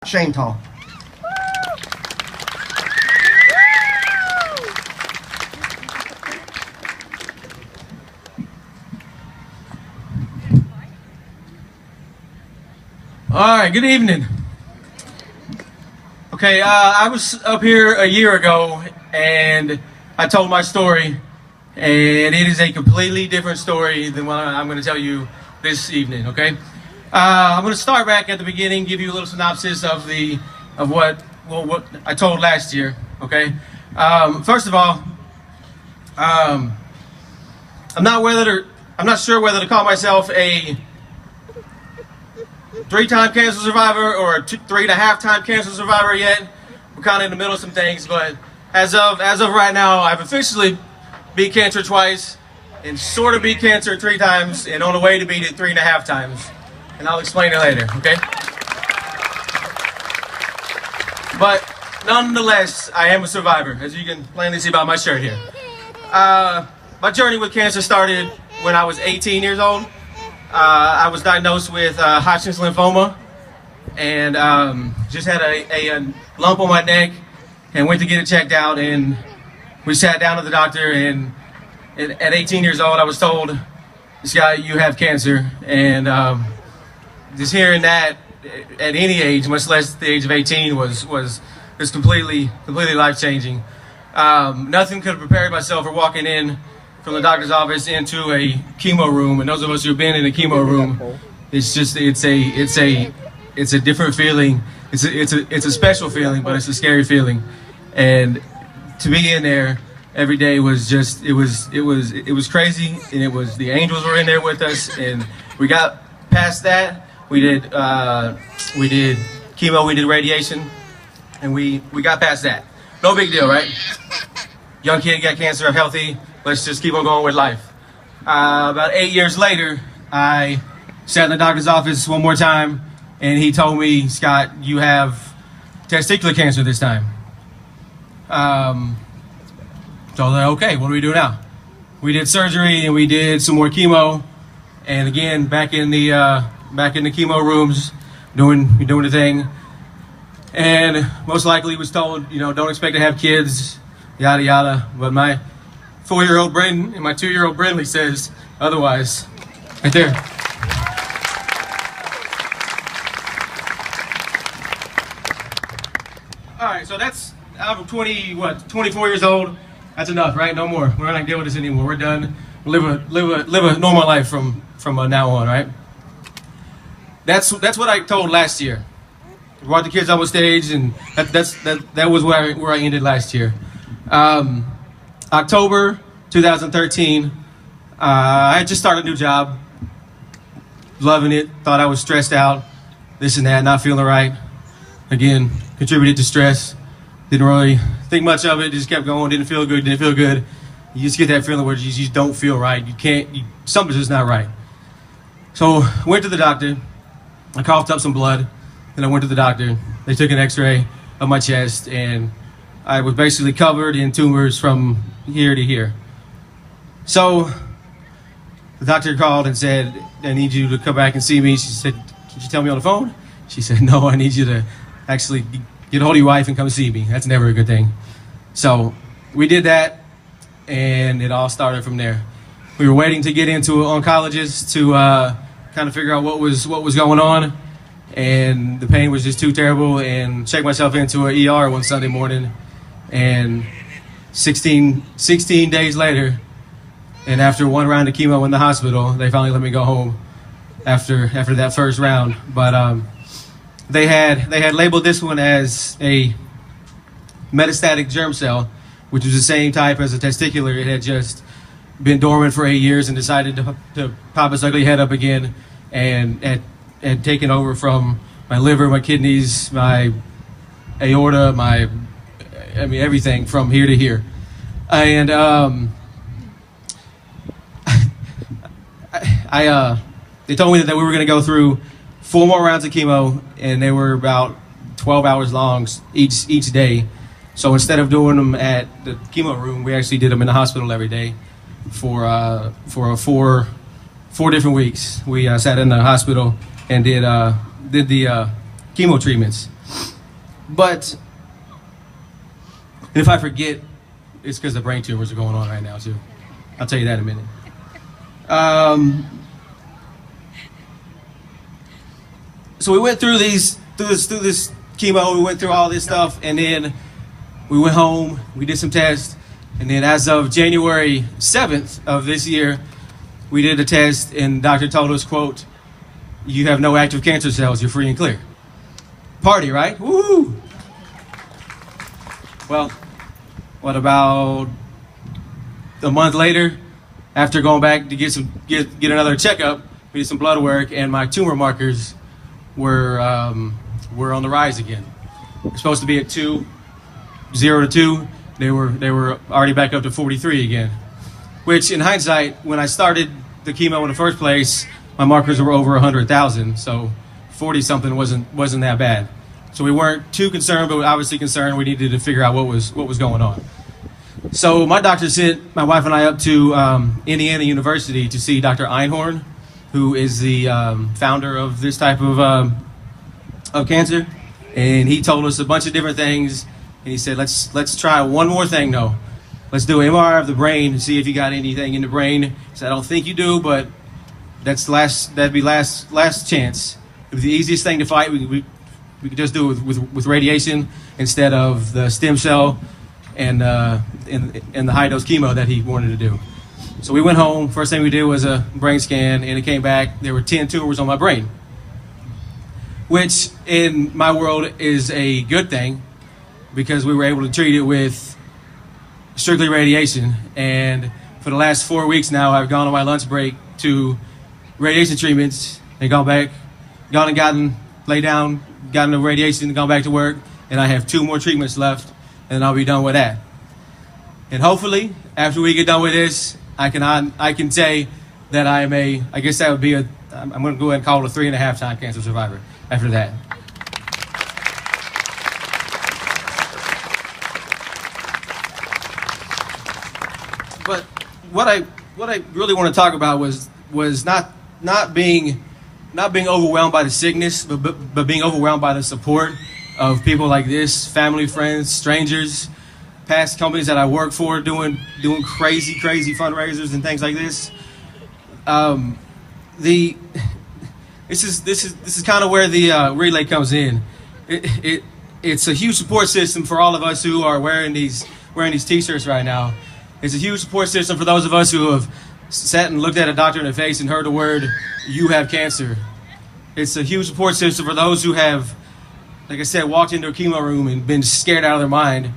Schoenthal. All right, good evening. Okay, I was up here a year ago and I told my story, and it is a completely different story than what I'm going to tell you this evening, okay? I'm going to start back at the beginning, give you a little synopsis of what I told last year, okay? First of all, I'm not sure whether to call myself a 3-time cancer survivor or a 3.5-time cancer survivor yet. We're kind of in the middle of some things, but as of right now, I've officially beat cancer twice and sort of beat cancer 3 times and on the way to beat it 3.5 times. And I'll explain it later, okay? But nonetheless, I am a survivor, as you can plainly see by my shirt here. My journey with cancer started when I was 18 years old. I was diagnosed with Hodgkin's lymphoma and just had a lump on my neck and went to get it checked out, and we sat down with the doctor, and at 18 years old I was told, "This guy, you have cancer." And just hearing that at any age, much less the age of 18, was completely life-changing. Nothing could have prepared myself for walking in from the doctor's office into a chemo room, and those of us who've been in a chemo room, it's a different feeling. It's a special feeling, but it's a scary feeling. And to be in there every day was just it was crazy, and the angels were in there with us, and we got past that. We did chemo, we did radiation, and we got past that. No big deal, right? Young kid got cancer, healthy. Let's just keep on going with life. About 8 years later, I sat in the doctor's office one more time, and he told me, "Scott, you have testicular cancer this time." So I was like, okay, what do we do now? We did surgery and we did some more chemo, and again back in the chemo rooms, doing the thing. And most likely was told, don't expect to have kids, yada yada. But my 4-year-old Brandon and my 2-year-old Brindley says otherwise. Right there. All right, so that's out of 24 years old. That's enough, right? No more. We're not gonna deal with this anymore. We're done. Live a normal life from now on, right? That's what I told last year. I brought the kids up on stage, and that was where I ended last year. October 2013, I had just started a new job, loving it, thought I was stressed out, this and that, not feeling right. Again, contributed to stress. Didn't really think much of it, just kept going, didn't feel good. You just get that feeling where you just don't feel right. Something's just not right. So went to the doctor, I coughed up some blood, then I went to the doctor. They took an x-ray of my chest, and I was basically covered in tumors from here to here. So the doctor called and said, "I need you to come back and see me." She said, "Can you tell me on the phone?" She said, "No, I need you to actually get a hold of your wife and come see me." That's never a good thing. So we did that, and it all started from there. We were waiting to get into an oncologist to kind of figure out what was going on, and the pain was just too terrible, and checked myself into an ER one Sunday morning. And 16 days later, and after one round of chemo in the hospital, they finally let me go home after that first round. But they had labeled this one as a metastatic germ cell, which was the same type as a testicular. It had just been dormant for 8 years and decided to pop its ugly head up again, and had taken over from my liver, my kidneys, my aorta, everything from here to here. And they told me that we were going to go through 4 more rounds of chemo, and they were about 12 hours long each day. So instead of doing them at the chemo room, we actually did them in the hospital every day for 4 different weeks. We sat in the hospital and did the chemo treatments. But and if I forget, it's because the brain tumors are going on right now too. I'll tell you that in a minute. So we went through this chemo. We went through all this stuff, and then we went home. We did some tests, and then as of January 7th of this year, we did a test, and doctor told us, quote, "You have no active cancer cells. You're free and clear." Party, right? Woo! Well, what about a month later, after going back to get another checkup, we did some blood work, and my tumor markers were on the rise again. They're supposed to be at 0 to 2. They were already back up to 43 again. Which, in hindsight, when I started the chemo in the first place, my markers were over 100,000. So 40 something wasn't that bad. So we weren't too concerned, but obviously concerned. We needed to figure out what was going on. So my doctor sent my wife and I up to Indiana University to see Dr. Einhorn, who is the founder of this type of cancer, and he told us a bunch of different things. And he said, "Let's try one more thing, though. Let's do an MRI of the brain and see if you got anything in the brain." He said, "I don't think you do, but that'd be last chance. It was the easiest thing to fight. We could just do it with radiation instead of the stem cell and the high dose chemo that he wanted to do." So we went home. First thing we did was a brain scan, and it came back. There were 10 tumors on my brain, which in my world is a good thing because we were able to treat it with strictly radiation. And for the last 4 weeks now, I've gone on my lunch break to radiation treatments and gotten the radiation, gone back to work, and I have 2 more treatments left, and I'll be done with that. And hopefully, after we get done with this, I can say that I'm going to go ahead and call it a 3.5 time cancer survivor after that. But what I really want to talk about was not being overwhelmed by the sickness, but being overwhelmed by the support of people like this, family, friends, strangers, past companies that I work for doing crazy fundraisers and things like this. This is kind of where the relay comes in. It's a huge support system for all of us who are wearing these T-shirts right now. It's a huge support system for those of us who have sat and looked at a doctor in the face and heard the word, "You have cancer." It's a huge support system for those who have, like I said, walked into a chemo room and been scared out of their mind.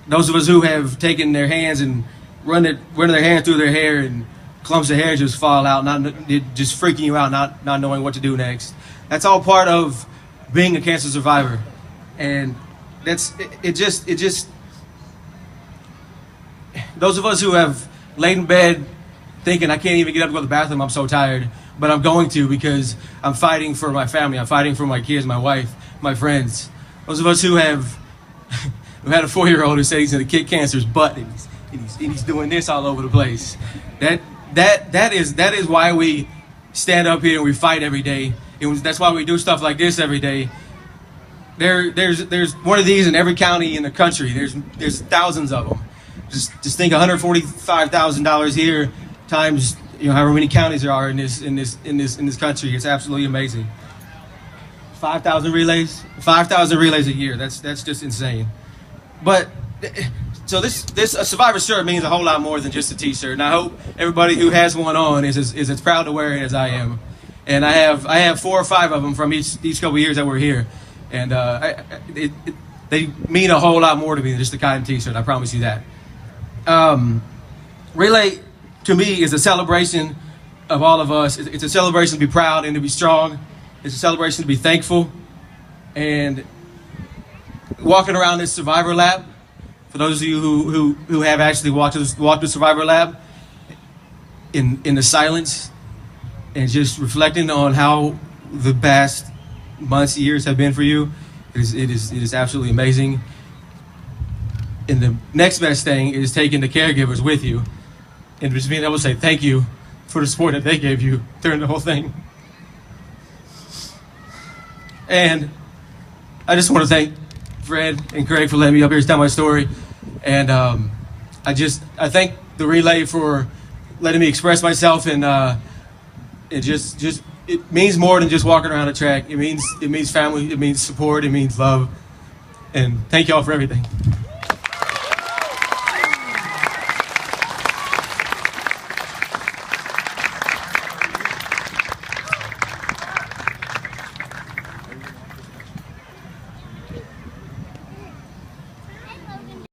Those of us who have taken their hands and run their hand through their hair and clumps of hair just fall out, just freaking you out, not knowing what to do next. That's all part of being a cancer survivor, and it just. Those of us who have laid in bed thinking, "I can't even get up to go to the bathroom, I'm so tired," but I'm going to because I'm fighting for my family, I'm fighting for my kids, my wife, my friends. Those of us who have had a 4-year-old who said he's going to kick cancer's butt and he's doing this all over the place. That is why we stand up here and we fight every day. That's why we do stuff like this every day. There's one of these in every county in the country. There's thousands of them. Just think $145,000 here times however many counties there are in this country. It's absolutely amazing. 5,000 relays a year. That's just insane. But so a survivor shirt means a whole lot more than just a T-shirt, and I hope everybody who has one on is as proud to wear it as I am. And I have 4 or 5 of them from each couple of years that we're here, and they mean a whole lot more to me than just a cotton T-shirt. I promise you that. Relay to me is a celebration of all of us. It's a celebration to be proud and to be strong. It's a celebration to be thankful. And walking around this survivor lab, for those of you who have actually walked the survivor lab in the silence and just reflecting on how the past months, years have been for you, it is absolutely amazing. And the next best thing is taking the caregivers with you and just being able to say thank you for the support that they gave you during the whole thing. And I just want to thank Fred and Craig for letting me up here to tell my story. And I thank the relay for letting me express myself. And it means more than just walking around the track. It means family. It means support. It means love. And thank y'all for everything.